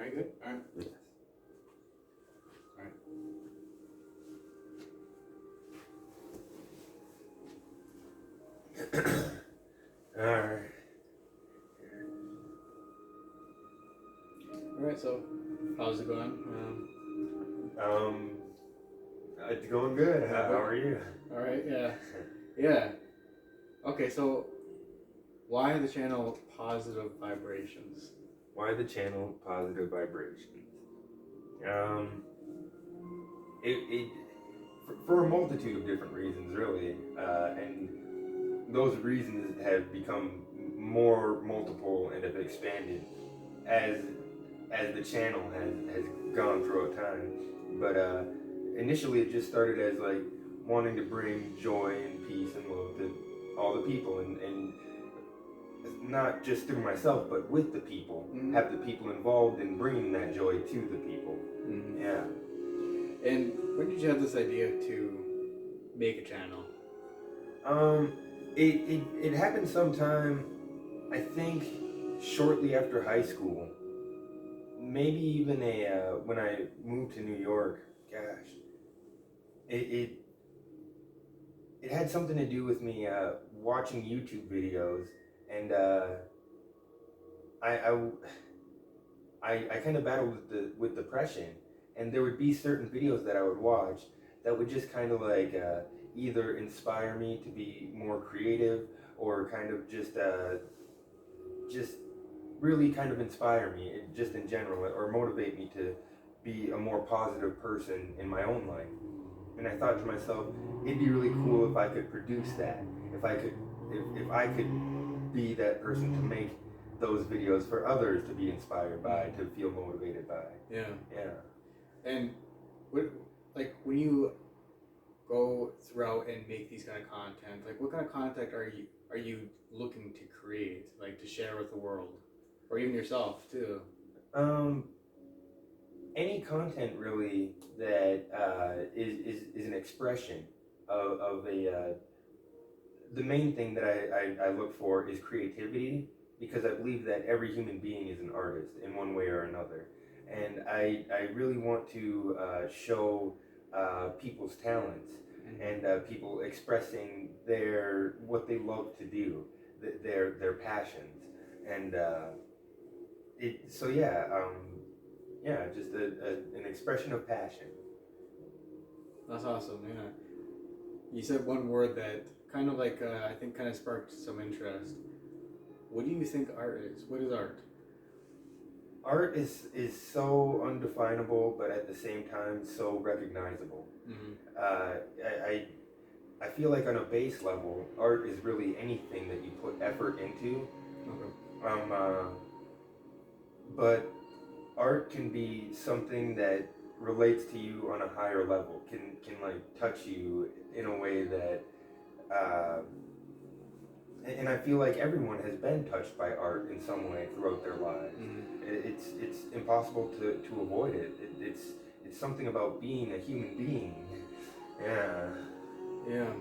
All right, good. All right. Yes. All right. All right. All right. So, how's it going? It's going good. How are you? All right. Yeah. Yeah. Okay. So, why the channel Positive Vibrations? Why the channel Positive Vibrations? For a multitude of different reasons, really, and those reasons have become more multiple and have expanded as the channel has gone throughout time. But initially, it just started as like wanting to bring joy and peace and love to all the people, and not just through myself, but with the people. Mm-hmm. Have the people involved in bringing that joy to the people. Mm-hmm. Yeah. And when did you have this idea to make a channel? It happened sometime, I think, shortly after high school. Maybe even when I moved to New York. Gosh, it had something to do with me watching YouTube videos, and I kind of battled with depression, and there would be certain videos that I would watch that would just kind of like either inspire me to be more creative, or kind of just really kind of inspire me just in general, or motivate me to be a more positive person in my own life. And I thought to myself, it'd be really cool if I could produce that, if I could be that person to make those videos for others to be inspired by, to feel motivated by. Yeah. Yeah. And like when you go throughout and make these kind of content, like what kind of content are you looking to create, like to share with the world, or even yourself too? Any content really that is an expression of a the main thing that I look for is creativity, because I believe that every human being is an artist in one way or another. And I really want to show people's talents, and people expressing what they love to do, their passions. And just an expression of passion. That's awesome. Yeah. You said one word that kind of like I think kind of sparked some interest. What do you think art is? What is art? Art is so undefinable, but at the same time so recognizable. Mm-hmm. I feel like on a base level, art is really anything that you put effort into. Okay. But art can be something that relates to you on a higher level, can like touch you in a way that and I feel like everyone has been touched by art in some way throughout their lives. Mm-hmm. It's impossible to avoid it. It's something about being a human being. Yeah. Yeah.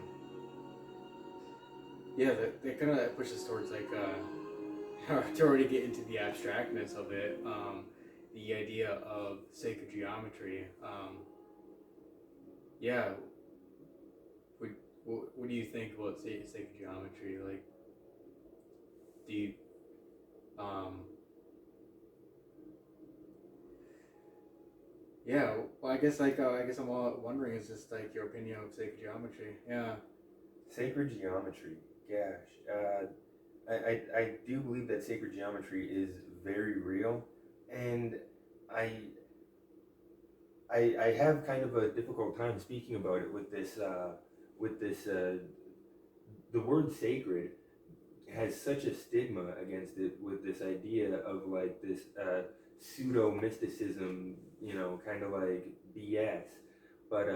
Yeah, that kind of pushes towards like to already get into the abstractness of it. The idea of sacred geometry. Yeah. What do you think about sacred geometry? Like, do you yeah, well, I guess I'm all wondering is just like your opinion of sacred geometry. Yeah. Sacred geometry. Gosh, I do believe that sacred geometry is very real, and I I have kind of a difficult time speaking about it with this the word sacred has such a stigma against it, with this idea of like this pseudo mysticism, kind of like BS. But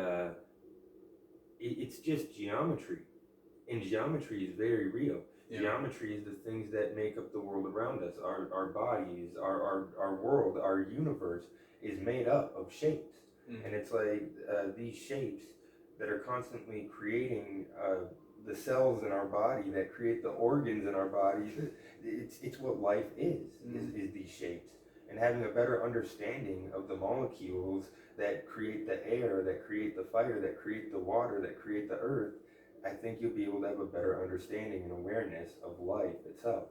it's just geometry, and geometry is very real. Yeah. Geometry is the things that make up the world around us. Our bodies, our world, our universe is made up of shapes. Mm-hmm. And it's like these shapes that are constantly creating the cells in our body that create the organs in our bodies. It's what life is, mm-hmm. is these shapes. and having a better understanding of the molecules that create the air, that create the fire, that create the water, that create the earth, I think you'll be able to have a better understanding and awareness of life itself.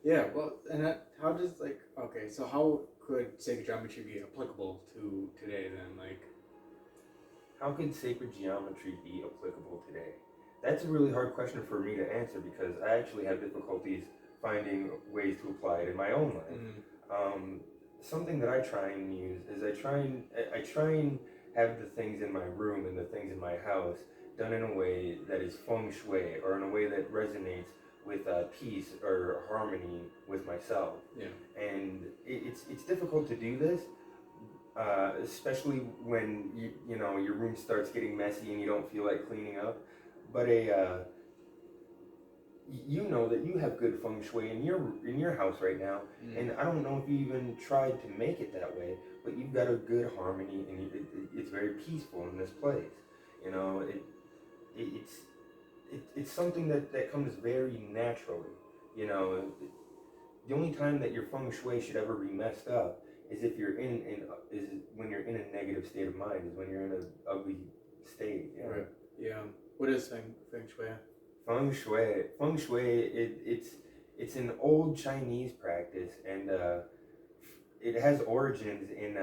Yeah, well, and that, how does, like, okay, so how could sacred geometry be applicable to today then? Like, how could sacred geometry be applicable today? That's a really hard question for me to answer because I actually have difficulties finding ways to apply it in my own life. Something that I try and use is I try and have the things in my room and the things in my house done in a way that is feng shui, or in a way that resonates with peace or harmony with myself. yeah, And it's difficult to do this, especially when you know your room starts getting messy and you don't feel like cleaning up. But you know that you have good feng shui in your house right now, and I don't know if you even tried to make it that way, but you've got a good harmony, and it's very peaceful in this place. You know, it's something that comes very naturally. You know, the only time that your feng shui should ever be messed up is if you're is when you're in a negative state of mind, is when you're in an ugly state. Yeah. right, yeah. What is Feng Shui? Feng Shui, it's an old Chinese practice, and it has origins in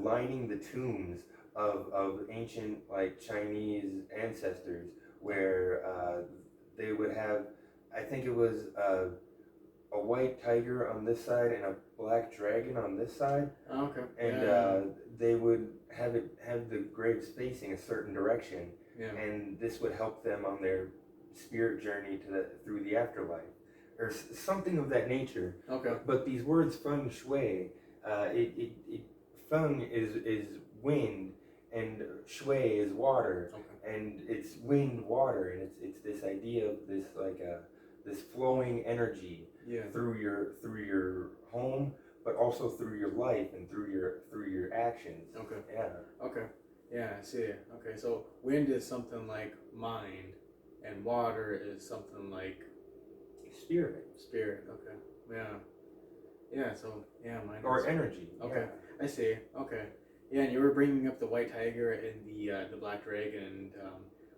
lining the tombs of ancient, like, Chinese ancestors, where they would have, I think it was a white tiger on this side and a black dragon on this side. Oh, okay. And they would have the graves facing a certain direction, yeah. and this would help them on their spirit journey through the afterlife, or something of that nature. Okay. But these words feng shui, feng is wind, and shui is water, okay. and it's wind water, and it's this idea of this, like, this flowing energy, yeah, through your home, but also through your life and through your actions. Okay. Yeah. Okay. Yeah, I see. Okay, so wind is something like mind, and water is something like Spirit. spirit. Okay. Yeah. Yeah. So yeah, mind Or is energy. okay. Yeah. I see. Okay. Yeah, and you were bringing up the white tiger and the black dragon, and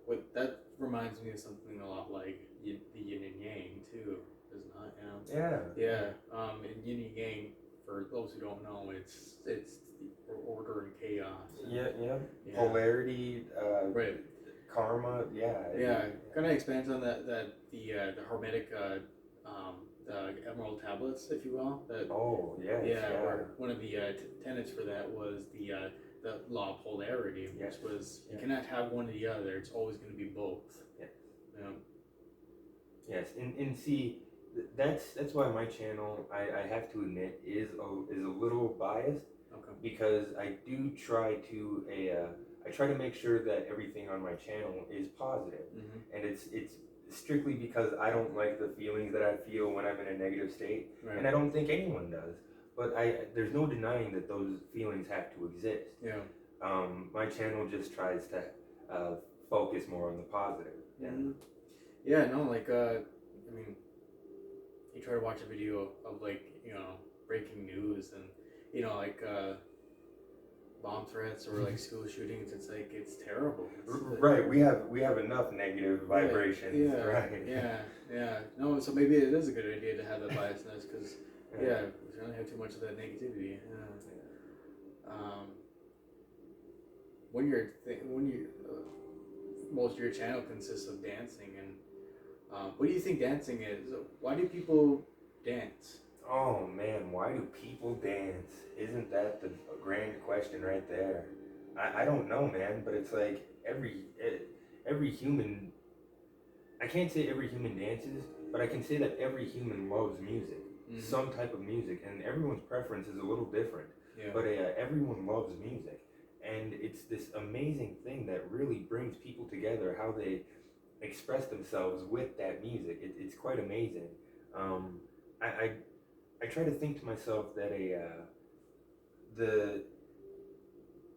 what that reminds me of something a lot like the yin and yang too, does it not? Yeah. Yeah. And yin and yang, for those who don't know, it's order and chaos. Yeah. Yeah. Polarity. Right. Karma. Yeah. Yeah. Kind of expands on the hermetic the emerald tablets, if you will. That, Oh yes. yeah. Where one of the tenets for that was the law of polarity, Yes. which was you Yeah. cannot have one or the other. It's always going to be both. Yeah. Yeah. Yes. And see, that's why my channel, I have to admit, is a little biased. Okay. Because I do try to I try to make sure that everything on my channel is positive, and it's strictly because I don't like the feelings that I feel when I'm in a negative state, Right. and I don't think anyone does. But there's no denying that those feelings have to exist. Yeah. My channel just tries to focus more on the positive. Yeah. Yeah. No. Like I mean, you try to watch a video of, like, breaking news, and like bomb threats or like school shootings. It's like, it's terrible. Right. We have enough negative vibrations. Yeah. Right. Yeah. No. So maybe it is a good idea to have that biasness, because we don't have too much of that negativity. Yeah. When most of your channel consists of dancing, and what do you think dancing is? Why do people dance? Oh man, why do people dance? Isn't that the grand question right there? I don't know, man, but it's like every human, I can't say every human dances, but I can say that every human loves music, some type of music, and everyone's preference is a little different. Yeah. But everyone loves music, and it's this amazing thing that really brings people together, how they express themselves with that music. It's quite amazing. I try to think to myself that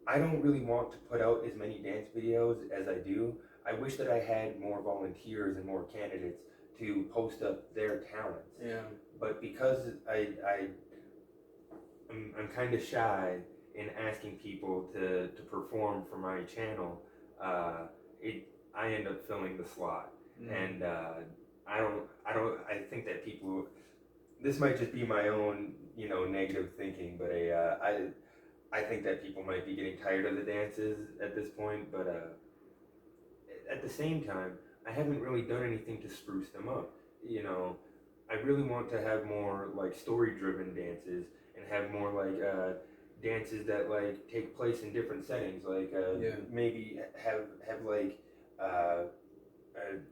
I don't really want to put out as many dance videos as I do. I wish that I had more volunteers and more candidates to post up their talents. Yeah. But because I'm I'm kind of shy in asking people to perform for my channel. I end up filling the slot, and I think that people. This might just be my own, negative thinking, but I think that people might be getting tired of the dances at this point. But at the same time, I haven't really done anything to spruce them up. I really want to have more like story-driven dances and have more like dances that like take place in different settings. Like maybe have like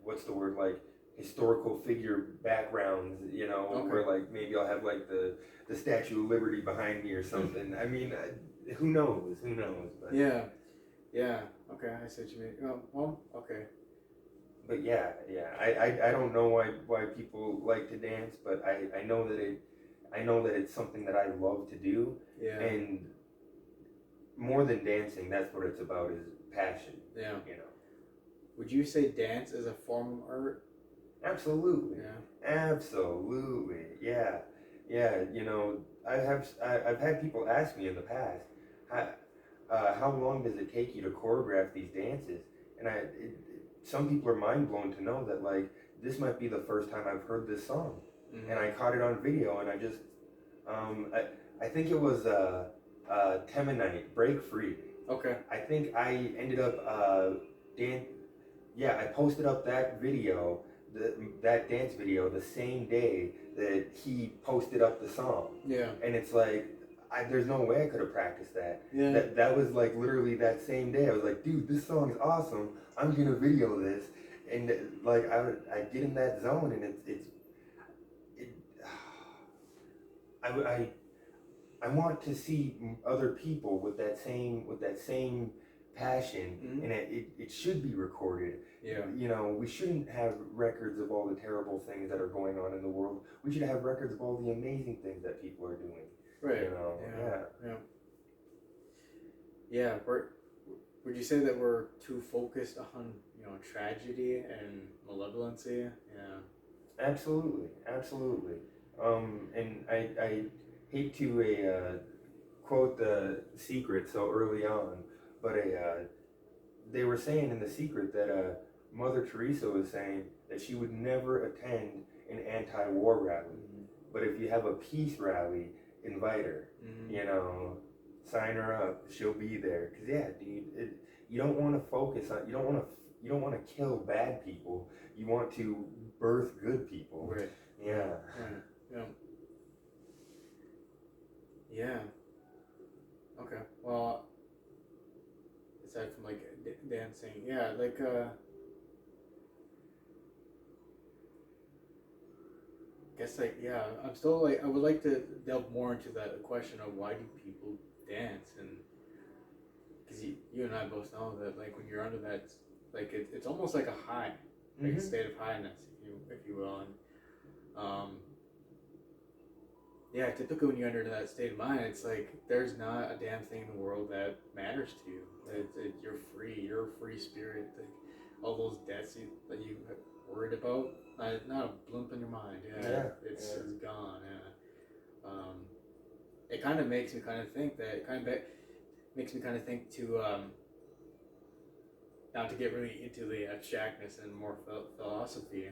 what's the word, like historical figure backgrounds. Where like maybe I'll have like the Statue of Liberty behind me or something. I mean, who knows? But yeah. Okay, I see what you mean. Well, okay. But yeah, I don't know why people like to dance, but I know that it's something that I love to do. Yeah. And more than dancing, that's what it's about, is passion. Yeah. Would you say dance is a form of art? Absolutely. Yeah. Absolutely. Yeah. I've had people ask me in the past, how long does it take you to choreograph these dances? And some people are mind blown to know that like this might be the first time I've heard this song, and I caught it on video, and I just I think it was Temanite, Break Free. Okay. I think I ended up I posted up that video, that dance video, the same day that he posted up the song. Yeah. And it's like, there's no way I could have practiced that. Yeah. That was like literally that same day. I was like, dude, this song is awesome. I'm gonna video this, and like I get in that zone, and I want to see other people with that same passion, and it should be recorded. Yeah. We shouldn't have records of all the terrible things that are going on in the world. We should have records of all the amazing things that people are doing. Right. Yeah. Would you say that we're too focused on tragedy and malevolency? Yeah. Absolutely. And I hate to quote The Secret so early on, but they were saying in The Secret that Mother Teresa was saying that she would never attend an anti-war rally, but if you have a peace rally, invite her. Sign her up. She'll be there. Cause yeah, dude, you don't want to focus on. You don't want to kill bad people. You want to birth good people. Right. Yeah. Right. Yeah. Okay. Well, aside from like dancing, like guess like I'm still like I would like to delve more into that question of why do people dance, and because you and I both know that like when you're under that, like it's almost like a high, like a state of highness, if you will, and typically when you're under that state of mind, it's like there's not a damn thing in the world that matters to you. You're free. You're a free spirit. Like, all those debts that you worried about, not a blimp in your mind. It's gone. It kind of makes me kind of think to not to get really into the abstractness and more philosophy.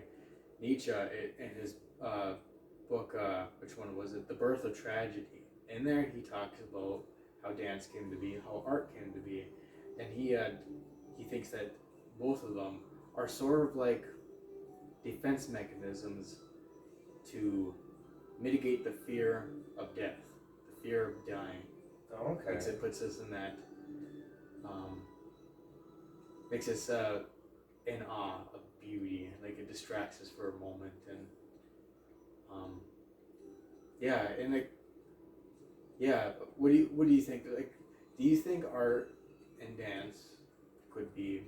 Nietzsche in his book, which one was it? The Birth of Tragedy. In there, he talks about how dance came to be, how art came to be, and he thinks that both of them are sort of like defense mechanisms to mitigate the fear of death, the fear of dying. Okay. It puts us in that, makes us in awe of beauty, like it distracts us for a moment, and what do you think? Like, do you think art and dance could be,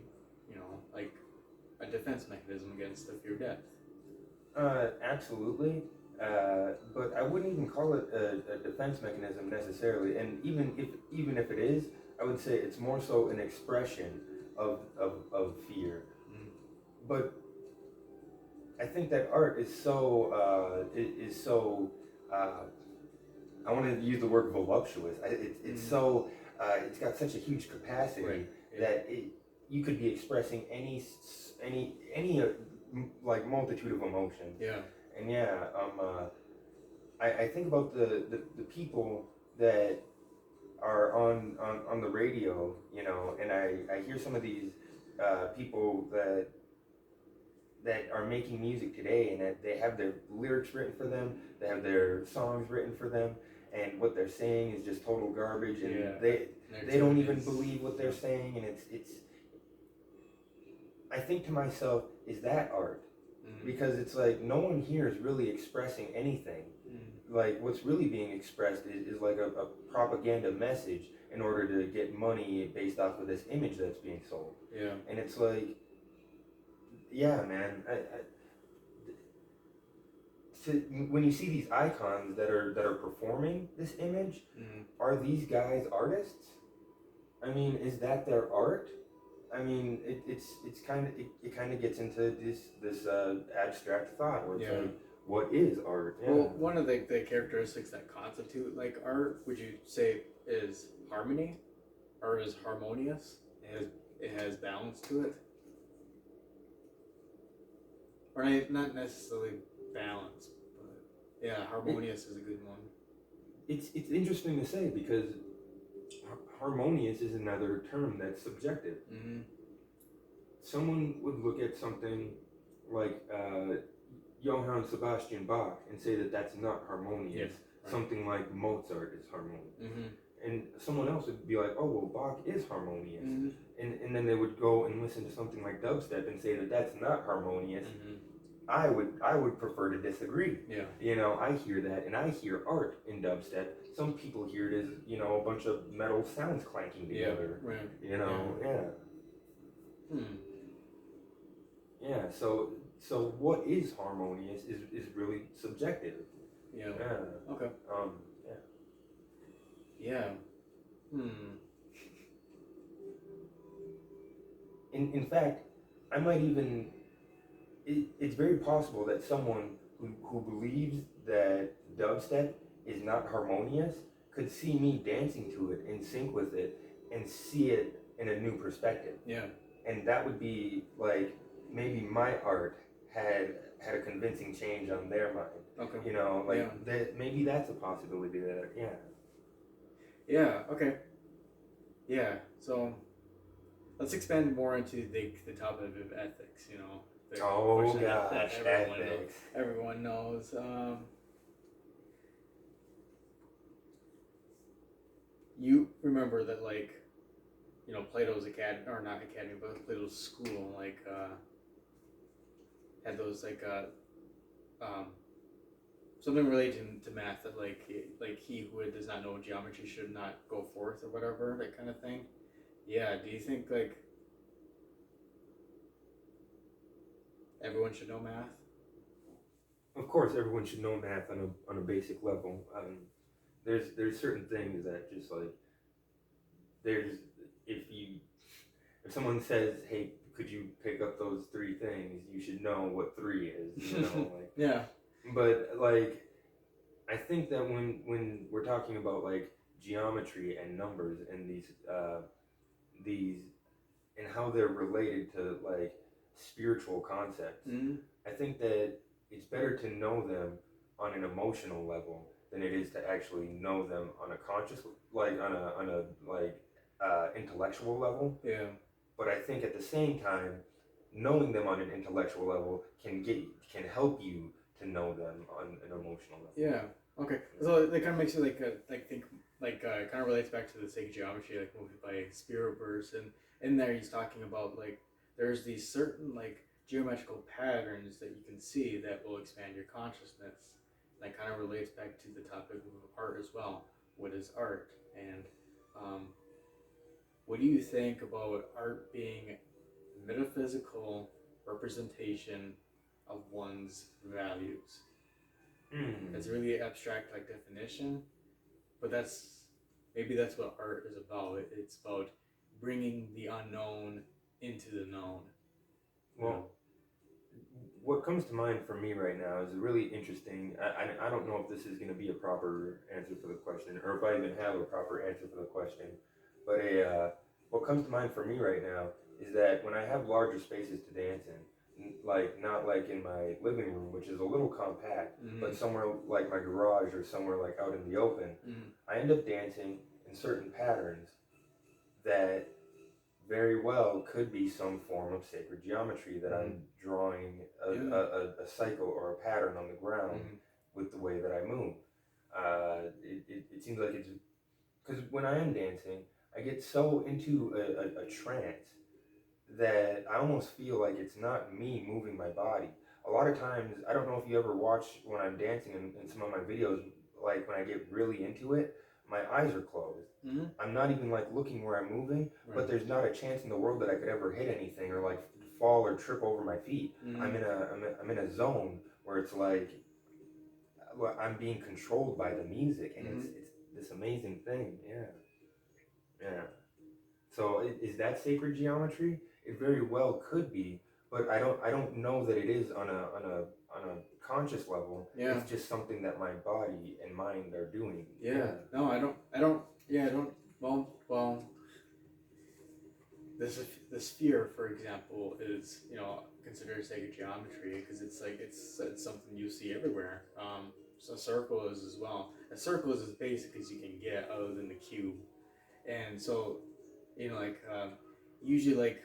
like a defense mechanism against the fear of death? Absolutely. But I wouldn't even call it a defense mechanism necessarily. And even if it is, I would say it's more so an expression of fear. But I think that art is so I want to use the word voluptuous. It's so it's got such a huge capacity Right. that you could be expressing any like multitude of emotions. Yeah. And yeah, I think about the people that are on the radio, you know, and I hear some of these people that are making music today, and that they have their lyrics written for them, they have their songs written for them, and what they're saying is just total garbage, and they don't even believe what they're saying, and it's I think to myself, is that art? Because it's like no one here is really expressing anything. Like what's really being expressed is like a propaganda message in order to get money based off of this image that's being sold. Yeah. And it's like, yeah, man. When you see these icons that are performing this image, are these guys artists? I mean, is that their art? I mean, it's kind of it kind of gets into this abstract thought where it's like, what is art? Yeah. Well, one of the characteristics that constitute like art, would you say, is harmony, or is harmonious? It has balance to it, or not necessarily balance, but yeah, harmonious is a good one. It's interesting to say because harmonious is another term that's subjective. Someone would look at something like Johann Sebastian Bach and say that that's not harmonious. Right. Something like Mozart is harmonious. And someone else would be like, oh, well, Bach is harmonious. And then they would go and listen to something like dubstep and say that that's not harmonious. I would prefer to disagree. Yeah. You know, I hear that, and I hear art in dubstep. Some people hear it as, you know, a bunch of metal sounds clanking together. Yeah. Right. You know, yeah. So what is harmonious is really subjective. Yeah. Okay. Yeah. In fact, I might even. It's very possible that someone who believes that dubstep is not harmonious could see me dancing to it, in sync with it, and see it in a new perspective. Yeah. And that would be like maybe my art had a convincing change on their mind. Okay. You know, like that maybe that's a possibility there. Yeah. Yeah. Okay. Yeah. So let's expand more into the topic of ethics. You know. Oh gosh, ethics. Everyone knows. You remember that, like, you know, Plato's academy, or not academy, but Plato's school, like, had those like something related to math, that like he who does not know geometry should not go forth, or whatever, that kind of thing. Yeah. Do you think like everyone should know math? Of course, everyone should know math on a basic level. There's certain things that just like if someone says, hey, could you pick up those three things, you should know what three is. You know, like yeah. But like I think that when we're talking about like geometry and numbers and these and how they're related to like spiritual concepts, I think that it's better to know them on an emotional level than it is to actually know them on a conscious, like on a intellectual level. Yeah. But I think at the same time, knowing them on an intellectual level can help you to know them on an emotional level. Yeah. Okay. So that kind of makes you kind of relates back to the sacred geometry, like movie by Spiritverse, and in there he's talking about like there's these certain like geometrical patterns that you can see that will expand your consciousness. And that kind of relates back to the topic of art as well. What is art? And what do you think about art being metaphysical representation of one's values? It's a really abstract like definition, but maybe that's what art is about. It's about bringing the unknown into the known. Well, what comes to mind for me right now is really interesting. I don't know if this is going to be a proper answer for the question, or if I even have a proper answer for the question. But what comes to mind for me right now is that when I have larger spaces to dance in, like not like in my living room, which is a little compact, but somewhere like my garage or somewhere like out in the open, I end up dancing in certain patterns that very well could be some form of sacred geometry that I'm drawing a cycle or a pattern on the ground with the way that I move. It seems like it's because when I am dancing, I get so into a trance that I almost feel like it's not me moving my body. A lot of times, I don't know if you ever watch when I'm dancing in some of my videos, like when I get really into it, my eyes are closed. I'm not even like looking where I'm moving, but there's not a chance in the world that I could ever hit anything or like fall or trip over my feet. I'm in a zone where it's like well, I'm being controlled by the music, and it's this amazing thing. Yeah. So is that sacred geometry? It very well could be, but I don't know that it is on a conscious level. Yeah. It's just something that my body and mind are doing. Yeah. No, I don't. Yeah, I don't. Well. The sphere, for example, is considered sacred geometry because it's like it's something you see everywhere. So a circle is as well. A circle is as basic as you can get, other than the cube. And so, usually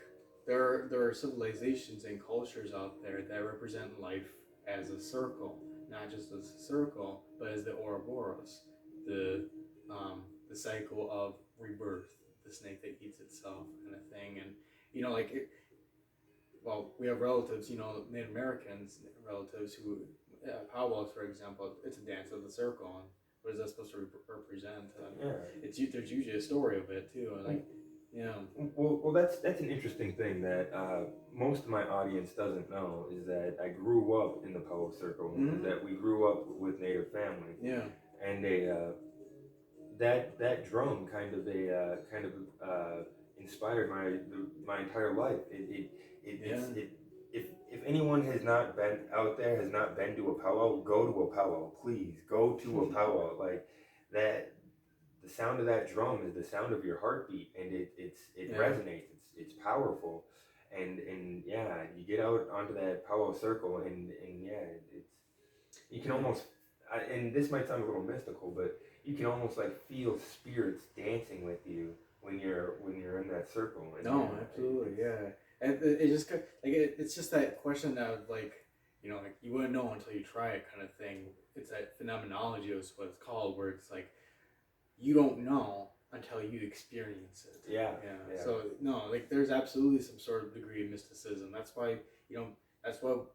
there are civilizations and cultures out there that represent life as a circle, not just as a circle, but as the Ouroboros, the the cycle of rebirth, the snake that eats itself, kind of thing. And well, we have relatives, Native Americans relatives who, powwows, for example, it's a dance of the circle. And what is that supposed to represent? There's usually a story of it too. Like, yeah. Well, that's an interesting thing that most of my audience doesn't know is that I grew up in the powwow circle, that we grew up with Native family. Yeah. And that drum kind of inspired my entire life. If anyone has not been out there, has not been to a powwow, go to a powwow, please go to a powwow. Like that, the sound of that drum is the sound of your heartbeat, and it resonates. It's powerful, and yeah, you get out onto that powwow circle, and yeah, you can almost, and this might sound a little mystical, but you can almost like feel spirits dancing with you when you're in that circle. No, absolutely, yeah. And it just like it's just that question of like like you wouldn't know until you try it kind of thing. It's that phenomenology is what it's called, where it's like you don't know until you experience it. Yeah. So no, like there's absolutely some sort of degree of mysticism. That's why that's what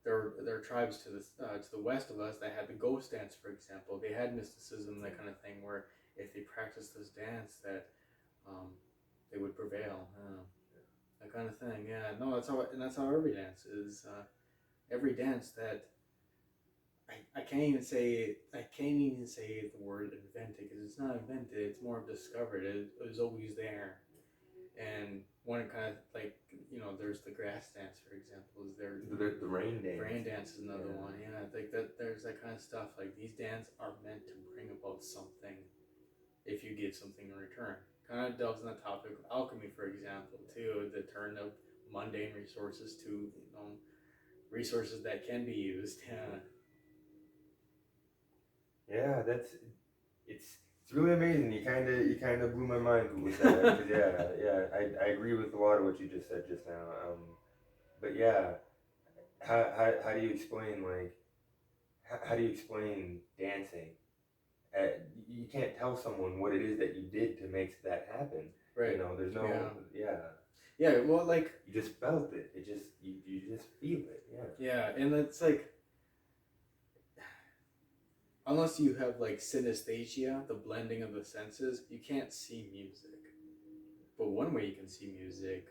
there are tribes to the west of us that had the ghost dance, for example. They had mysticism, that kind of thing, where if they practiced this dance, that they would prevail. That kind of thing. Yeah. No, that's how every dance is. Every dance that I can't even say the word invented, because it's not invented. It's more discovered. It was always there. And one kind of like there's the grass dance, for example. Is there the rain dance? Rain dance is another one. Yeah, I think that there's that kind of stuff. Like these dances are meant to bring about something. If you get something in return, kind of delves in the topic of alchemy, for example, too. The turn of mundane resources to resources that can be used. Yeah. Yeah, it's really amazing. You kind of blew my mind with that. 'Cause I agree with a lot of what you just said just now. But yeah, how do you explain how do you explain dancing? You can't tell someone what it is that you did to make that happen. Right. There's no Yeah. Well, like you just felt it. It just you just feel it. Yeah. Yeah, and it's like, unless you have like synesthesia, the blending of the senses, you can't see music. But one way you can see music,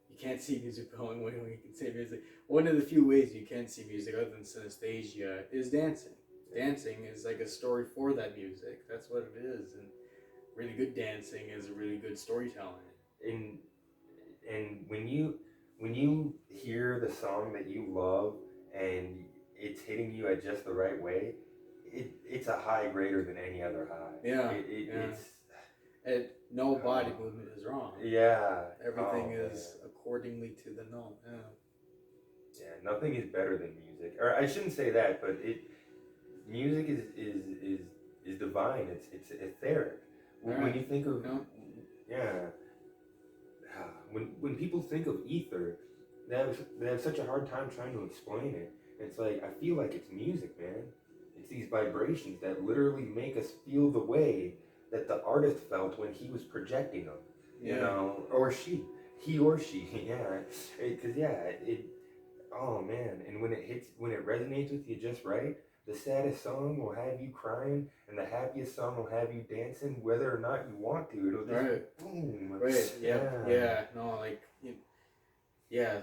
you can't see music, but one way you can see music. One of the few ways you can see music other than synesthesia is dancing. Dancing is like a story for that music. That's what it is. And really good dancing is really good storytelling. And when when you hear the song that you love and it's hitting you at just the right way, it's a high greater than any other high. Yeah. It's and no body movement is wrong. Yeah. Everything is accordingly to the note. Yeah. Yeah, nothing is better than music. Or I shouldn't say that, but music is divine. It's etheric. When you think of when people think of ether, they have such a hard time trying to explain it. It's like, I feel like it's music, man. It's these vibrations that literally make us feel the way that the artist felt when he was projecting them. You know, or he or she, yeah. Because oh man, and when it resonates with you just right, the saddest song will have you crying, and the happiest song will have you dancing, whether or not you want to. It'll just boom. Right. Yeah. No, like,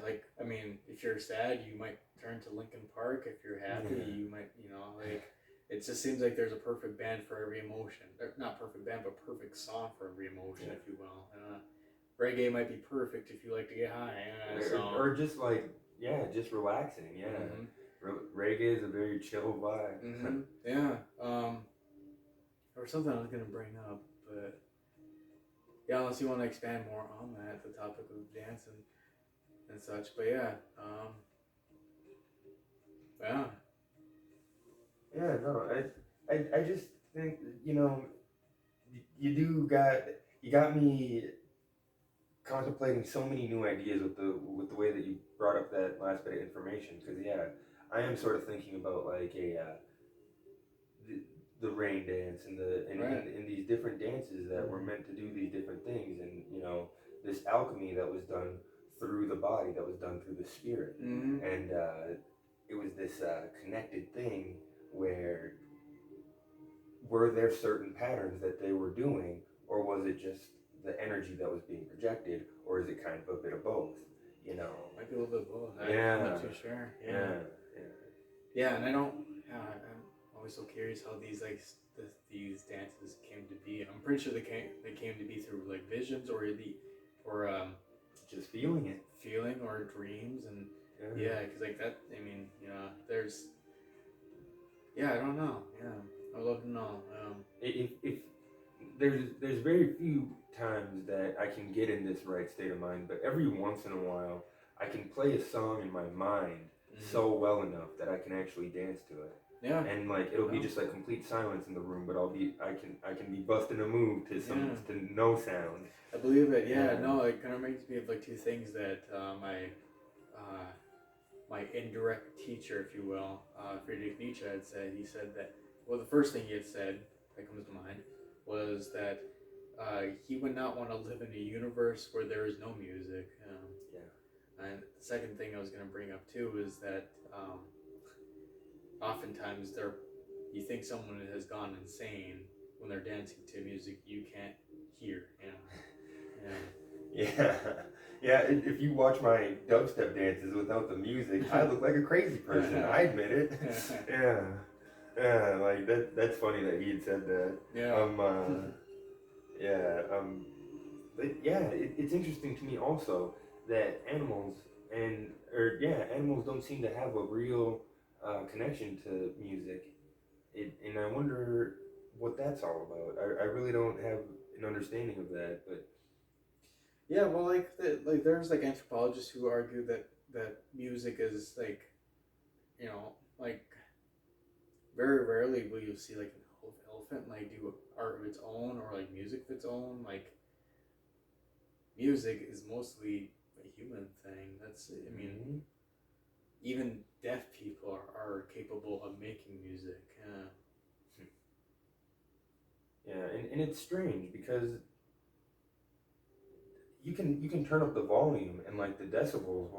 like, I mean, if you're sad, you might turn to Linkin Park. If you're happy, you might, like, it just seems like there's a perfect band for every emotion. Not perfect band, but perfect song for every emotion, if you will. Reggae might be perfect if you like to get high. Or just like, just relaxing. Yeah. Reggae is a very chill vibe. Yeah. There was something I was going to bring up, but yeah, unless you want to expand more on that, the topic of dancing and such. But yeah. Yeah, no, I just think, you got me contemplating so many new ideas with the way that you brought up that last bit of information. Because I am sort of thinking about like the rain dance and these different dances that were meant to do these different things, and this alchemy that was done through the body, that was done through the spirit, and it was this connected thing where, were there certain patterns that they were doing, or was it just the energy that was being projected, or is it kind of a bit of both? Might be a little bit of both. I'm not too sure. Yeah, and I'm always so curious how these these dances came to be. I'm pretty sure they came to be through like visions or just feeling or dreams, and because like that. I mean, there's. Yeah, I don't know. Yeah, I'd love to know. If there's very few times that I can get in this right state of mind, but every once in a while I can play a song in my mind so well enough that I can actually dance to it. Yeah. And like it'll be just like complete silence in the room, but I can be busting a move to to no sound. I believe it. Yeah. No, it kind of reminds me of like two things that my indirect teacher, if you will, Friedrich Nietzsche had said. He said that, well, the first thing he had said that comes to mind was that he would not want to live in a universe where there is no music. And the second thing I was going to bring up too is that oftentimes you think someone has gone insane when they're dancing to music you can't hear. Yeah, if you watch my dubstep dances without the music, I look like a crazy person. I admit it. Yeah, like that's funny that he had said that. It's interesting to me also that animals don't seem to have a real connection to music, and I wonder what that's all about. I really don't have an understanding of that, but. Yeah, well, like there's like anthropologists who argue that music is like, like very rarely will you see like an elephant like do art of its own or like music of its own. Like music is mostly a human thing. I mean, even deaf people are capable of making music. And it's strange because you can turn up the volume and like the decibels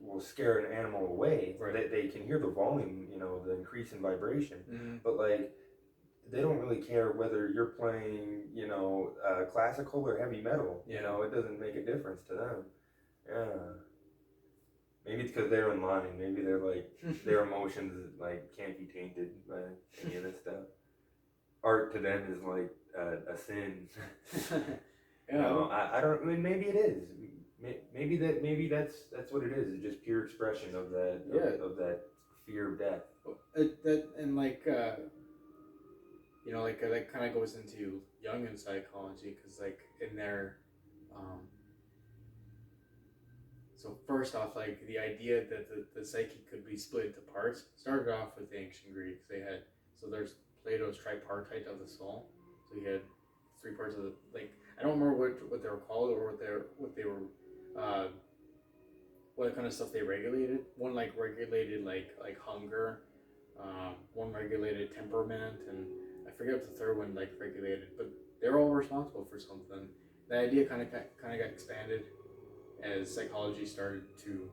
will scare an animal away. Right. They can hear the volume, the increase in vibration, but like they don't really care whether you're playing, classical or heavy metal. It doesn't make a difference to them. Yeah. Maybe it's because they're in line. Maybe they're like their emotions like can't be tainted by any of this stuff. Art to them is like a sin. I don't. I mean, maybe it is. maybe that's what it is. It's just pure expression of that of that fear of death. That and like you know, like that kind of goes into Jungian psychology because like in their so first off, like the idea that the psyche could be split into parts started off with the ancient Greeks. They had so there's Plato's tripartite of the soul. So you had three parts of the like I don't remember what they were called or what they were what kind of stuff they regulated. One like regulated like hunger, one regulated temperament, and I forget what the third one like regulated. But they're all responsible for something. The idea kind of got expanded as psychology started to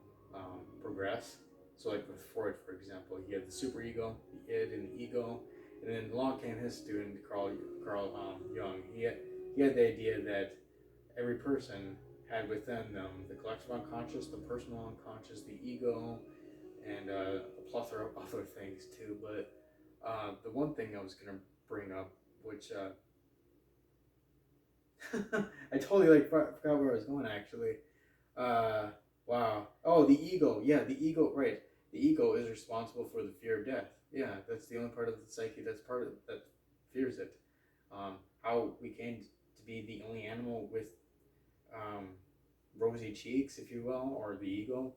progress. So like with Freud, for example, he had the superego, the id, and the ego, and then along came his student Carl Jung. He had the idea that every person had within them the collective unconscious, the personal unconscious, the ego, and a plethora of other things too. But the one thing I was gonna bring up, which I totally like forgot where I was going actually. Wow. Oh, the ego. Yeah, the ego. Right. The ego is responsible for the fear of death. Yeah, that's the only part of the psyche that's part of that fears it. How we came to be the only animal with um, rosy cheeks, if you will, or the ego.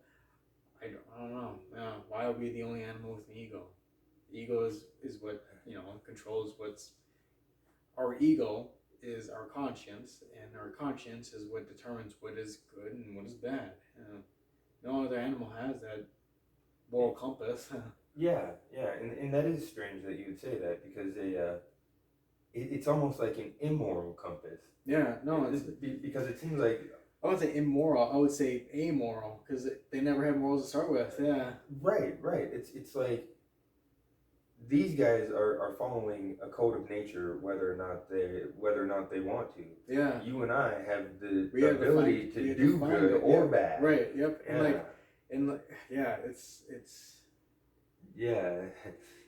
I don't know. Why are we the only animal with an ego? The ego is what controls what's our ego is our conscience, and our conscience is what determines what is good and what is bad. No other animal has that moral compass. Yeah, and that is strange that you would say that because it's almost like an immoral compass. Yeah, no, because it seems like I wouldn't say immoral. I would say amoral because they never had morals to start with. Yeah. Right. It's like these guys are following a code of nature whether or not they want to. Yeah. You and I have the ability to do good or bad. Right. Yep. Yeah. And yeah, it's yeah.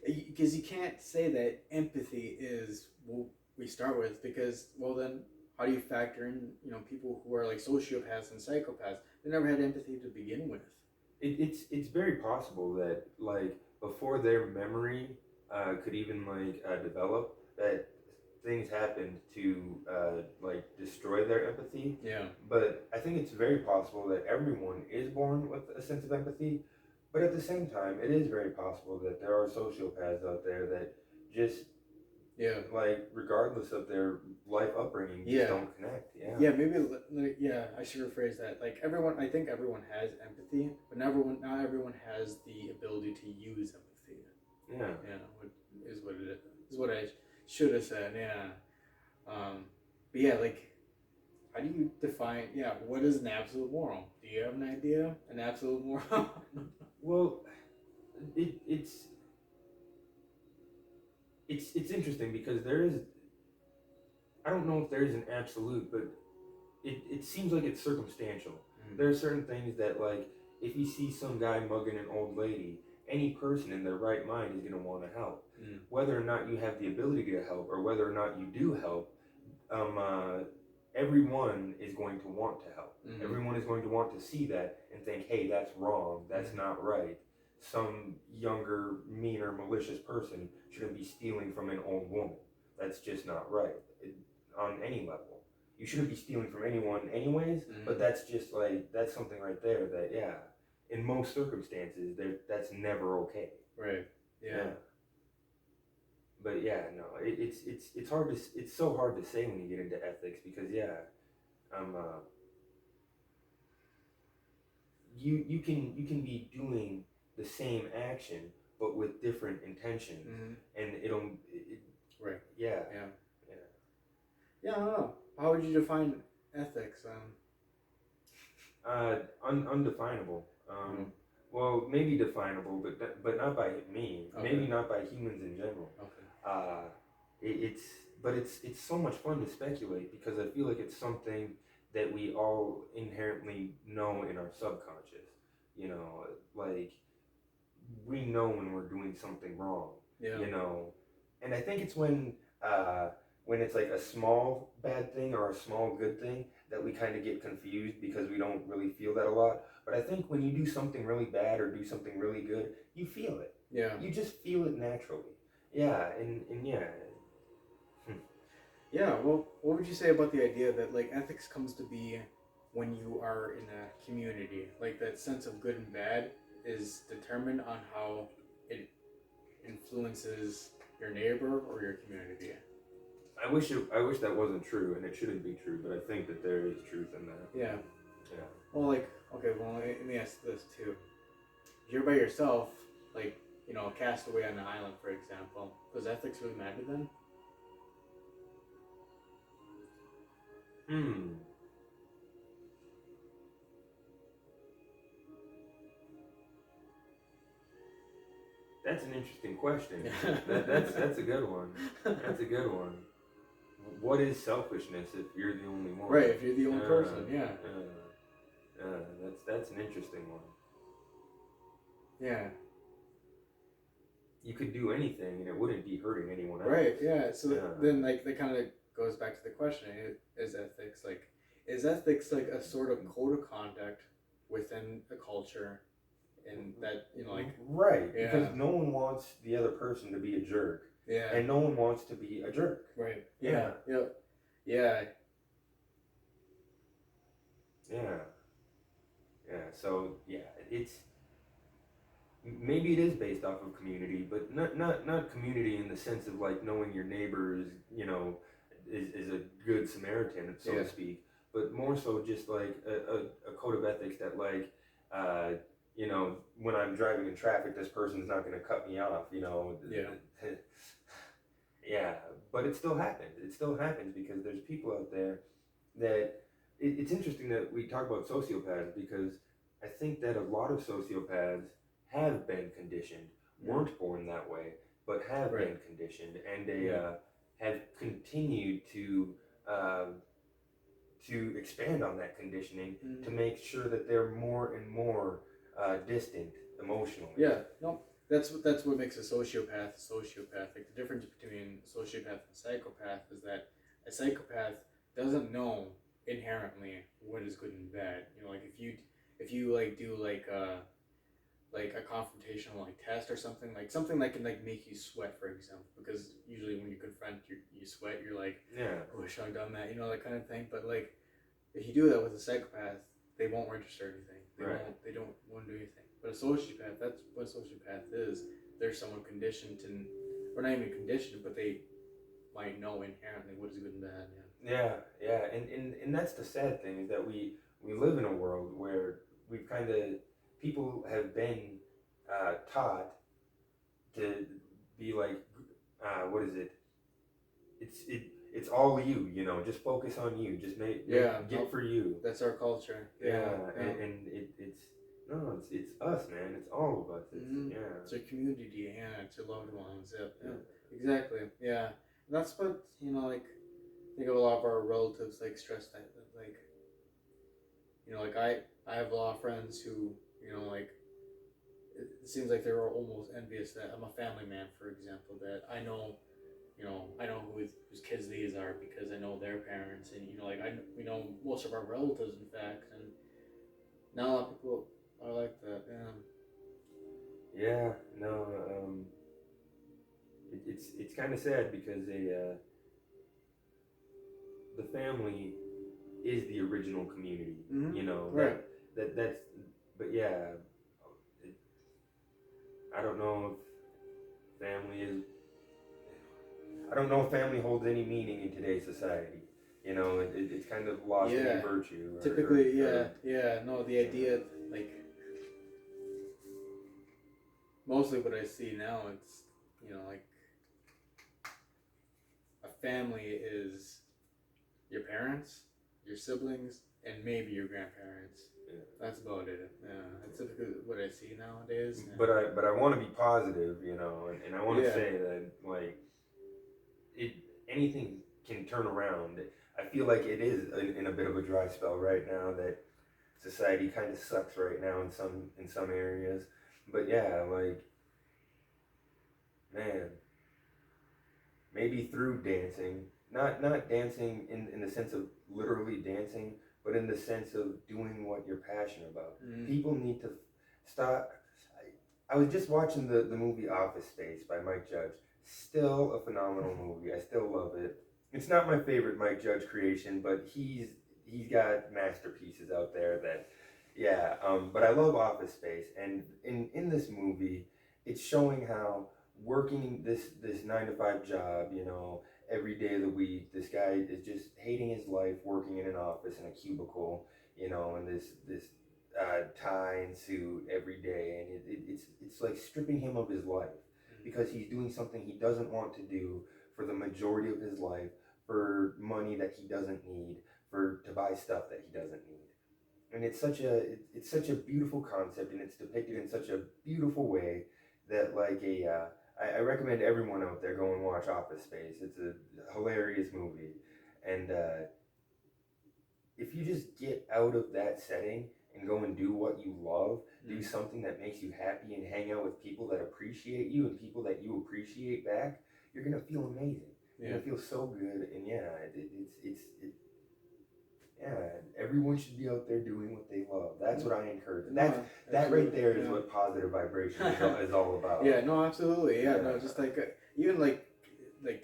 Because you can't say that empathy is what we start with because well then how do you factor in people who are like sociopaths and psychopaths? They never had empathy to begin with. It's very possible that like before their memory could even develop that things happened to like destroy their empathy. Yeah. But I think it's very possible that everyone is born with a sense of empathy. But at the same time, it is very possible that there are sociopaths out there that just like regardless of their life upbringing, just don't connect. Yeah, maybe. Yeah, I should rephrase that. Like everyone, I think everyone has empathy, but not everyone has the ability to use empathy. Yeah. Yeah, is what it is. Is what I should have said. Yeah. But yeah, like, how do you define? Yeah, what is an absolute moral? Do you have an idea? An absolute moral? Well, it's interesting because there is. I don't know if there is an absolute, but it seems like it's circumstantial. There are certain things that, like, if you see some guy mugging an old lady, any person in their right mind is going to want to help. Whether or not you have the ability to help or whether or not you do help, everyone is going to want to help. Everyone is going to want to see that and think, hey, that's wrong, that's not right. Some younger, meaner, malicious person shouldn't be stealing from an old woman. That's just not right on any level. You shouldn't be stealing from anyone anyways, but that's just like, that's something right there that, yeah, in most circumstances, that's never okay. Right. Yeah. But yeah, no, it's hard to, it's so hard to say when you get into ethics because you can be doing the same action but with different intentions, and right. Yeah. I don't know. How would you define ethics? Undefinable. Well, maybe definable, but not by me. Okay. Maybe not by humans in general. Okay. It's so much fun to speculate because I feel like it's something that we all inherently know in our subconscious. Like we know when we're doing something wrong. Yeah. And I think it's when when it's like a small bad thing or a small good thing that we kind of get confused because we don't really feel that a lot. But I think when you do something really bad or do something really good, you feel it. Yeah. You just feel it naturally. Yeah, and yeah. Yeah, well, what would you say about the idea that like ethics comes to be when you are in a community? Like that sense of good and bad is determined on how it influences your neighbor or your community. I wish that wasn't true, and it shouldn't be true, but I think that there is truth in that. Yeah. Yeah. Well, like, okay, well, let me ask this too. If you're by yourself, like, you know, cast away on an island, for example, does ethics really matter then? That's an interesting question. That's a good one. That's a good one. What is selfishness if you're the only one? Right, if you're the only person, yeah. That's an interesting one. Yeah. You could do anything and it wouldn't be hurting anyone else. Right, yeah. So then, like, that kind of goes back to the question: is ethics like a sort of code of conduct within a culture, and that, you know, like, right? Yeah. Because no one wants the other person to be a jerk. Yeah. And no one wants to be a jerk. Right. Yeah. Yeah. Yeah. Yeah. Yeah. So yeah, it's maybe it is based off of community, but not community in the sense of like knowing your neighbor is, you know, is a good Samaritan, so to speak, but more so just like a code of ethics that like you know, when I'm driving in traffic, this person's not going to cut me off, you know. Yeah. Yeah, but it still happens. It still happens because there's people out there that it's interesting that we talk about sociopaths, because I think that a lot of sociopaths have been conditioned, weren't born that way, but have been conditioned, and they have continued to expand on that conditioning to make sure that they're more and more distant emotionally. Yeah, no, that's what makes a sociopath a sociopath. Like, the difference between a sociopath and a psychopath is that a psychopath doesn't know inherently what is good and bad. You know, like if you like do like a confrontational like test or something that can like make you sweat, for example, because usually when you confront you sweat, you're like, I wish I'd done that, you know, that kind of thing. But like, if you do that with a psychopath, they won't register anything. They don't want to do anything. But a sociopath, that's what a sociopath is. They're someone conditioned to, or not even conditioned, but they might know inherently what is good and bad. Yeah, and that's the sad thing, is that we live in a world where we've kind of, people have been taught to be like, what is it? It's all you, you know. Just focus on you. Just get for you. That's our culture. And it's us, man. It's all of us. It's our community, it's your loved ones. Exactly. Yeah, that's what, you know, like, I think of a lot of our relatives like stress that like, you know, like I have a lot of friends who, you know, like, it seems like they're almost envious that I'm a family man, for example, that I know, you know, whose kids these are because I know their parents, and, you know, like, we know most of our relatives, in fact, and not a lot of people are like that. Yeah, no, it's kind of sad because the family is the original community, you know. Right. That's, but yeah, I don't know if family is. I don't know if family holds any meaning in today's society. You know, it's kind of lost any virtue. Typically, no, the idea, like, mostly what I see now, it's, you know, like, a family is your parents, your siblings, and maybe your grandparents. Yeah. That's about it. Yeah, that's typically what I see nowadays. Yeah. But I want to be positive, you know, and I want to say that, like, anything can turn around. I feel like it is in a bit of a dry spell right now, that society kind of sucks right now in some areas. But yeah, like, man, maybe through dancing, not dancing in the sense of literally dancing, but in the sense of doing what you're passionate about. People need to stop. I was just watching the movie Office Space by Mike Judge. Still a phenomenal movie. I still love it. It's not my favorite Mike Judge creation, but he's got masterpieces out there that, yeah. But I love Office Space, and in this movie, it's showing how working this 9 to 5 job, you know, every day of the week, this guy is just hating his life, working in an office in a cubicle, you know, and this tie and suit every day, and it's like stripping him of his life because he's doing something he doesn't want to do for the majority of his life, for money that he doesn't need, for to buy stuff that he doesn't need. And it's such a beautiful concept, and it's depicted in such a beautiful way that like I recommend everyone out there go and watch Office Space. It's a hilarious movie, and if you just get out of that setting and go and do what you love, do something that makes you happy, and hang out with people that appreciate you and people that you appreciate back, you're gonna feel amazing. You're gonna feel so good, and yeah, yeah, everyone should be out there doing what they love. That's what I encourage. That right there is what positive vibration is all about. Yeah, no, absolutely. Yeah, no, just like even like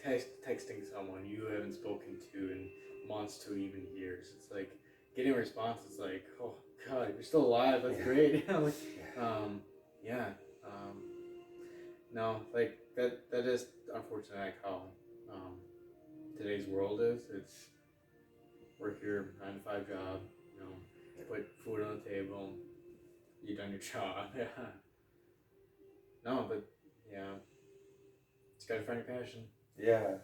texting someone you haven't spoken to in months to even years. It's like getting a response. It's like, oh God, you're still alive. That's great. Like, yeah. No, like that is unfortunately like how today's world is. It's work your 9 to 5 job, you know, put food on the table, you done your job. Yeah. No, but yeah, just gotta find your passion. Yeah,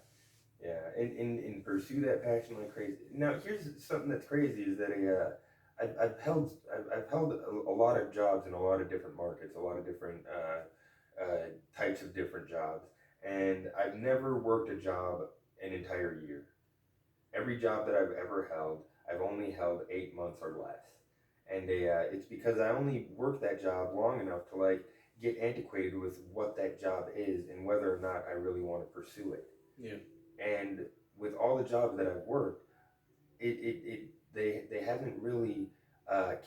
and pursue that passion like crazy. Now, here's something that's crazy is that I've held a lot of jobs in a lot of different markets, a lot of different types of different jobs, and I've never worked a job an entire year. Every job that I've ever held, I've only held 8 months or less, and it's because I only worked that job long enough to like get antiquated with what that job is and whether or not I really want to pursue it. Yeah. And with all the jobs that I've worked, they haven't really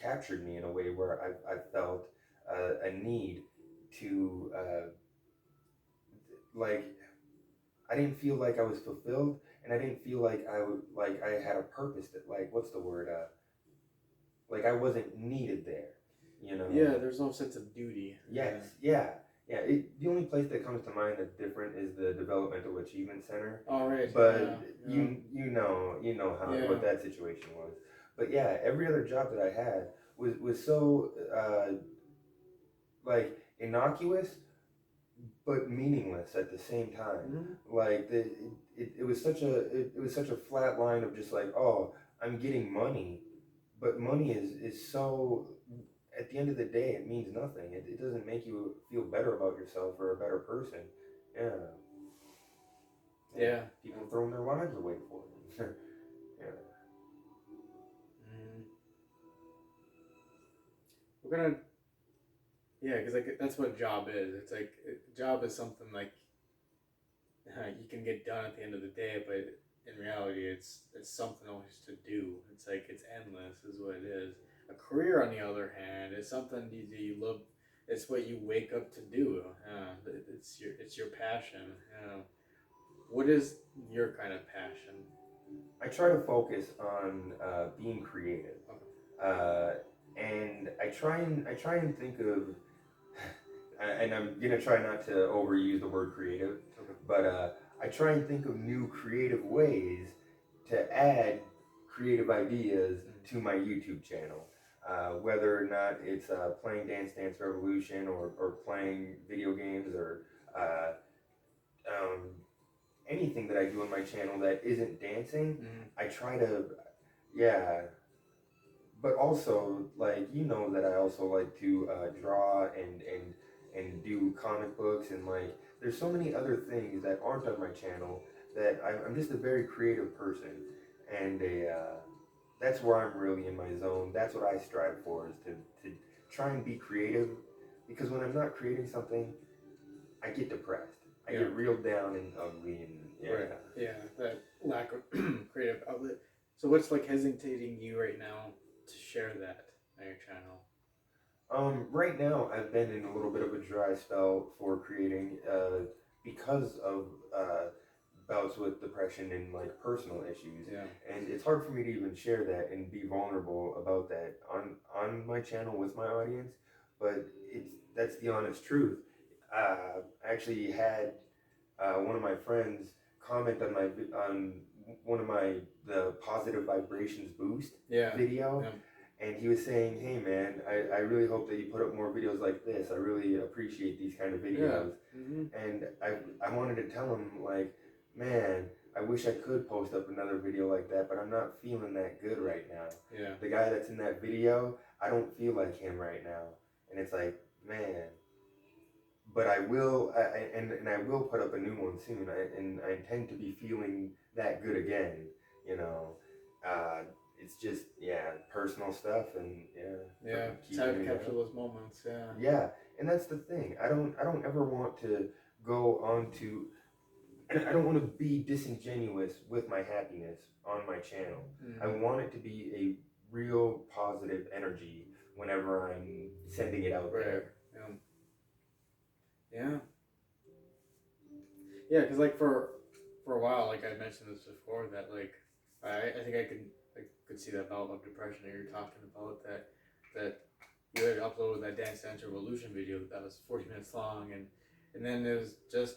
captured me in a way where I've felt a need to like I didn't feel like I was fulfilled, and I didn't feel like I had a purpose that like what's the word like I wasn't needed there, you know. Yeah, there's no sense of duty. Yes, yeah. The only place that comes to mind that's different is the Developmental Achievement Center. All right. But you know how what that situation was. But yeah, every other job that I had was so like innocuous but meaningless at the same time. Like it was such a flat line of just like, oh, I'm getting money, but money is so, at the end of the day, it means nothing. It doesn't make you feel better about yourself or a better person. Yeah. People throwing their lives away for it. Yeah. We're gonna. Yeah, because like that's what a job is. It's like a job is something like you can get done at the end of the day, but in reality, it's something always to do. It's like it's endless, is what it is. A career, on the other hand, is something you love. It's what you wake up to do. It's your passion. What is your kind of passion? I try to focus on being creative, and I try and think of, and I'm gonna try not to overuse the word creative, but I try and think of new creative ways to add creative ideas to my YouTube channel. Whether or not it's playing Dance Revolution or playing video games or anything that I do on my channel that isn't dancing, I try to, yeah. But also, like, you know that I also like to draw and do comic books, and like there's so many other things that aren't on my channel that I'm just a very creative person, and that's where I'm really in my zone. That's what I strive for, is to try and be creative, because when I'm not creating something, I get depressed. I get real down and ugly, and Yeah. Right. Yeah, that lack of creative outlet. So what's like hesitating you right now to share that on your channel? Right now, I've been in a little bit of a dry spell for creating, because of bouts with depression and like personal issues. Yeah. And it's hard for me to even share that and be vulnerable about that on my channel with my audience. But that's the honest truth. I actually had one of my friends comment on one of the positive vibrations boost video. Yeah. And he was saying, hey man, I really hope that you put up more videos like this. I really appreciate these kind of videos. Yeah. Mm-hmm. And I wanted to tell him, like, man, I wish I could post up another video like that, but I'm not feeling that good right now. Yeah. The guy that's in that video, I don't feel like him right now. And it's like, man, but I will, and I will put up a new one soon. And I intend to be feeling that good again, you know. It's just, personal stuff, and It's how to capture those moments. Yeah, and that's the thing. I don't ever want to go on to, I don't want to be disingenuous with my happiness on my channel. Mm-hmm. I want it to be a real positive energy whenever I'm sending it out there. Yeah. Yeah, because like for a while, like I mentioned this before, that like I think I could see that bout of depression that you're talking about, that you had uploaded that Dance Dance Revolution video that was 40 minutes long, and then it was just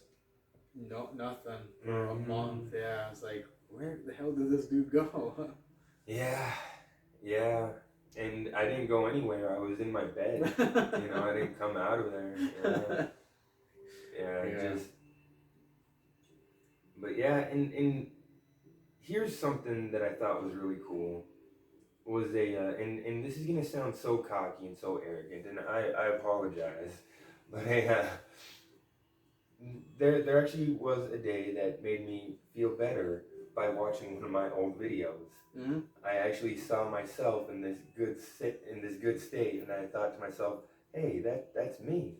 nothing for a month. Yeah, it's like, where the hell did this dude go? Yeah, and I didn't go anywhere. I was in my bed. I didn't come out of there. Just. But yeah, and here's something that I thought was really cool. Was and this is gonna sound so cocky and so arrogant, and I apologize, but there actually was a day that made me feel better by watching one of my old videos. Mm-hmm. I actually saw myself in this good state, and I thought to myself, hey, that's me.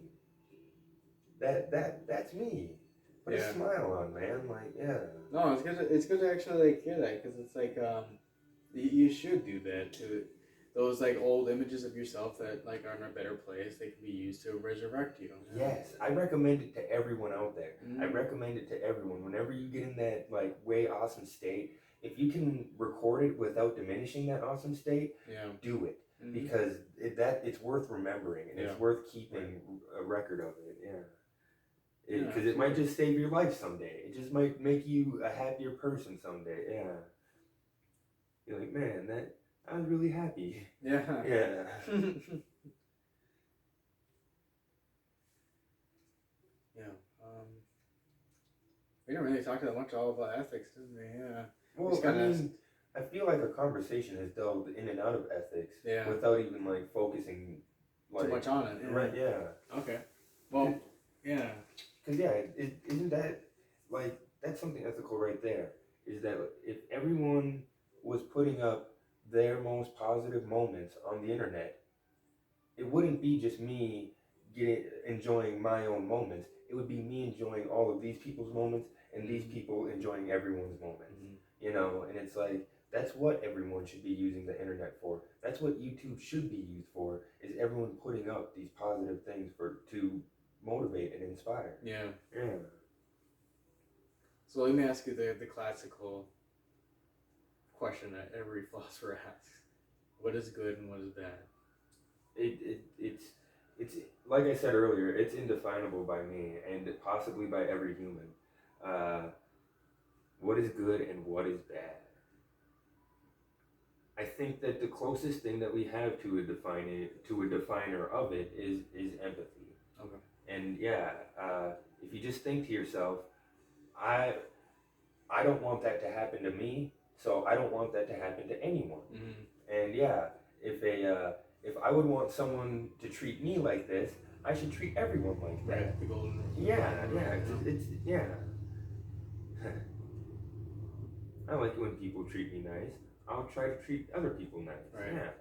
That's me. Put a smile on, man. Like, yeah. No, it's good. It's good to actually like hear that, because it's like you should do that to those like old images of yourself that like are in a better place. They can be used to resurrect you. Yes, I recommend it to everyone out there. Mm-hmm. I recommend it to everyone. Whenever you get in that like way awesome state, if you can record it without diminishing that awesome state, do it. Mm-hmm. Because it's worth remembering, and it's worth keeping a record of it. Yeah. Because it might just save your life someday. It just might make you a happier person someday. Yeah. You're like, man, I was really happy. Yeah. Yeah. We didn't really talk that much all about ethics, did we? Yeah. Well, I feel like our conversation has delved in and out of ethics without even like focusing too much on it. Yeah. Right. Yeah. Okay. Well. Yeah. Because isn't that like, that's something ethical right there? Is that if everyone was putting up their most positive moments on the internet, it wouldn't be just me enjoying my own moments. It would be me enjoying all of these people's moments, and these people enjoying everyone's moments. Mm-hmm. And it's like, that's what everyone should be using the internet for. That's what YouTube should be used for, is everyone putting up these positive things to motivate and inspire. Yeah. Yeah. So let me ask you the classical question that every philosopher asks: what is good and what is bad? It's like I said earlier, it's indefinable by me and possibly by every human. What is good and what is bad? I think that the closest thing that we have to a definer of it is empathy. Okay. And if you just think to yourself, I don't want that to happen to me, so I don't want that to happen to anyone. Mm-hmm. And if I would want someone to treat me like this, I should treat everyone like that. Right, the golden rule. It's I like it when people treat me nice. I'll try to treat other people nice. Right.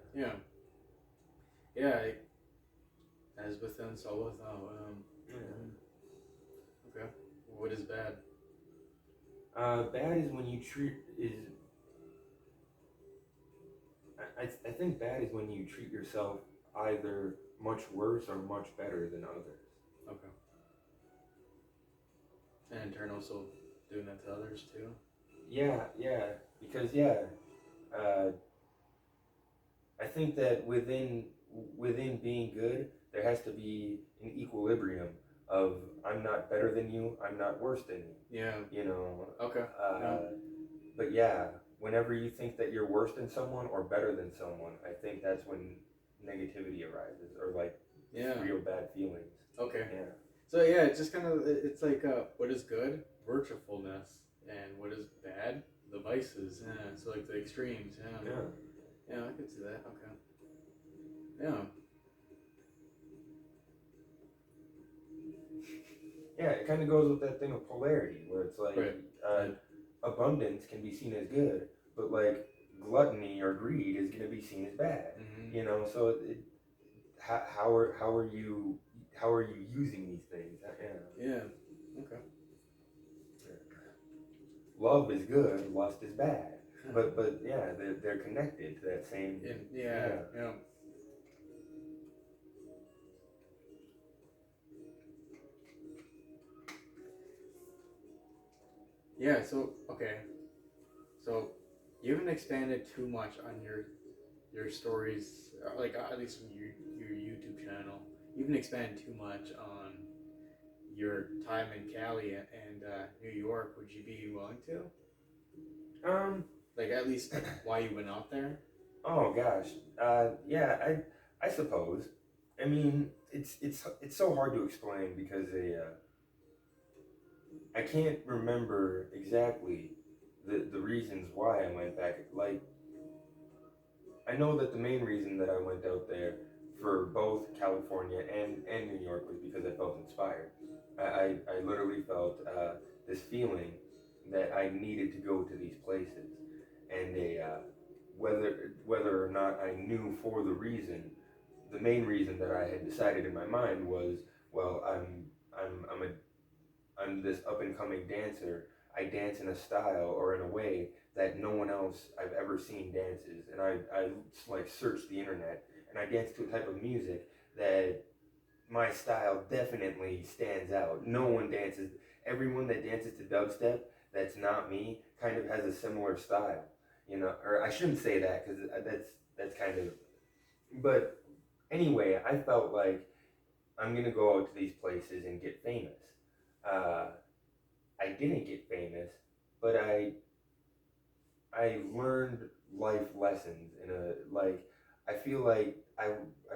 Yeah. As within, so without. Okay. What is bad? Bad is when you treat is. I think bad is when you treat yourself either much worse or much better than others. Okay. And in turn, also doing that to others too. Yeah, because I think that within being good, there has to be an equilibrium of I'm not better than you, I'm not worse than you. Yeah. You know. Okay. But yeah, whenever you think that you're worse than someone or better than someone, I think that's when negativity arises or like real bad feelings. Okay. Yeah. So yeah, it's just kind of it's like what is good, virtuefulness, and what is bad, the vices. Yeah. So like the extremes. Yeah. Yeah. Yeah, I could see that. Okay. Yeah. Yeah, it kind of goes with that thing of polarity, where it's like Right. abundance can be seen as good, but like gluttony or greed is going to be seen as bad. Mm-hmm. You know, so how are you using these things? Yeah. Okay. Love is good, lust is bad. But yeah, they're connected to that same. Yeah. Yeah. So okay. So you haven't expanded too much on your stories, like at least on your YouTube channel. You haven't expanded too much on your time in Cali and New York. Would you be willing to? Like at least why you went out there? Oh gosh. Yeah. I suppose. I mean, it's so hard to explain because I can't remember exactly the reasons why I went back. Like, I know that the main reason that I went out there for both California and New York was because I felt inspired. I literally felt this feeling that I needed to go to these places, and whether or not I knew for the main reason that I had decided in my mind was, well, I'm this up and coming dancer. I dance in a style or in a way that no one else I've ever seen dances, and I like searched the internet and I dance to a type of music that my style definitely stands out. No one dances. Everyone that dances to dubstep that's not me kind of has a similar style, you know. Or I shouldn't say that because that's kind of. But anyway, I felt like I'm gonna go out to these places and get famous. Uh, I didn't get famous, but I learned life lessons in a like I feel like I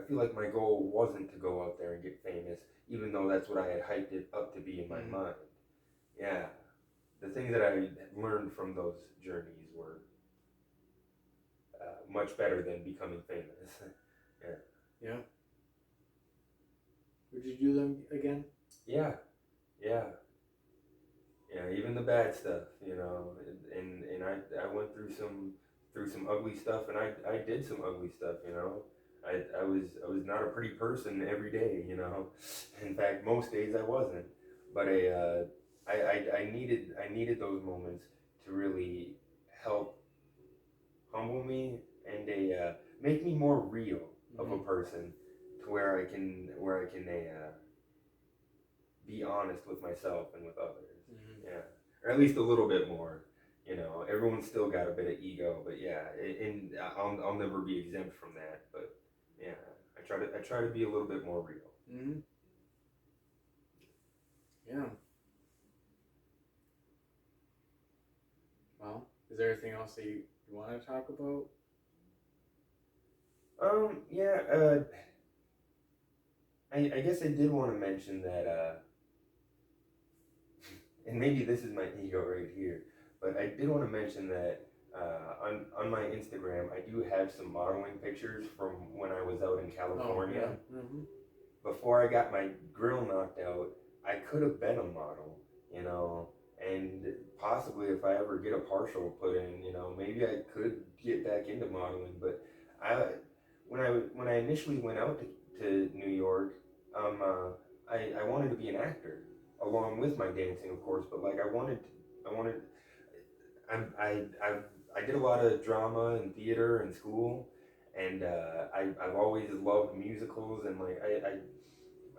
feel like my goal wasn't to go out there and get famous, even though that's what I had hyped it up to be in my mind. Yeah, the things that I learned from those journeys were much better than becoming famous. Yeah. Yeah. Would you do them again? Yeah. Yeah. Yeah, even the bad stuff, you know, and I went through some ugly stuff, and I did some ugly stuff, you know. I was not a pretty person every day, you know. In fact, most days I wasn't. But I needed those moments to really help humble me and make me more real of a person, to where I can be honest with myself and with others. Yeah, or at least a little bit more. You know, everyone's still got a bit of ego, but yeah, and I'll never be exempt from that. But yeah, I try to be a little bit more real. Yeah. Well, is there anything else that you want to talk about? Yeah. I guess I did want to mention that. And maybe this is my ego right here, but I did want to mention that on my Instagram, I do have some modeling pictures from when I was out in California. Oh, yeah. Before I got my grill knocked out, I could have been a model, you know, and possibly if I ever get a partial put in, you know, maybe I could get back into modeling. But I, when I initially went out to New York, I wanted to be an actor along with my dancing, of course. But like I wanted I did a lot of drama and theater in school, and I've always loved musicals, and like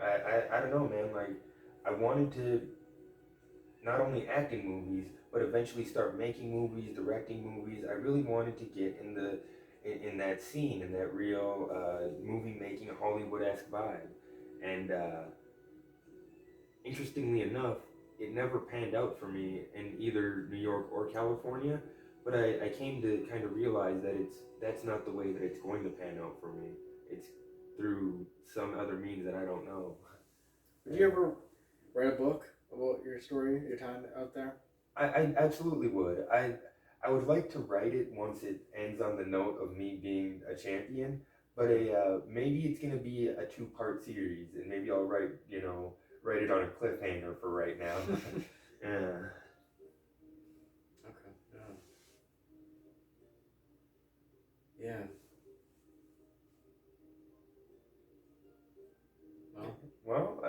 I don't know, man. Like I wanted to not only act in movies, but eventually start making movies, directing movies. I really wanted to get in that scene, in that real movie making Hollywood-esque vibe, and interestingly enough, it never panned out for me in either New York or California. But I came to kind of realize that that's not the way that it's going to pan out for me. It's through some other means that I don't know. Would you ever write a book about your story, your time out there? I absolutely would. I would like to write it once it ends on the note of me being a champion. But maybe it's gonna be a 2-part series, and maybe I'll write it on a cliffhanger for right now. Yeah. Okay. Yeah. Well,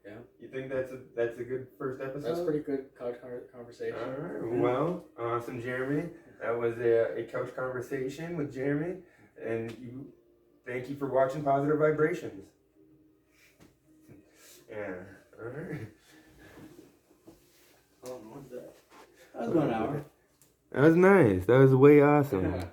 yeah. You think that's a good first episode? That's a pretty good couch conversation. All right. Well, awesome, Jeremy. That was a couch conversation with Jeremy, and thank you for watching Positive Vibrations. Yeah. All right. Oh, what's that? That was about an hour. That was nice. That was way awesome. Yeah.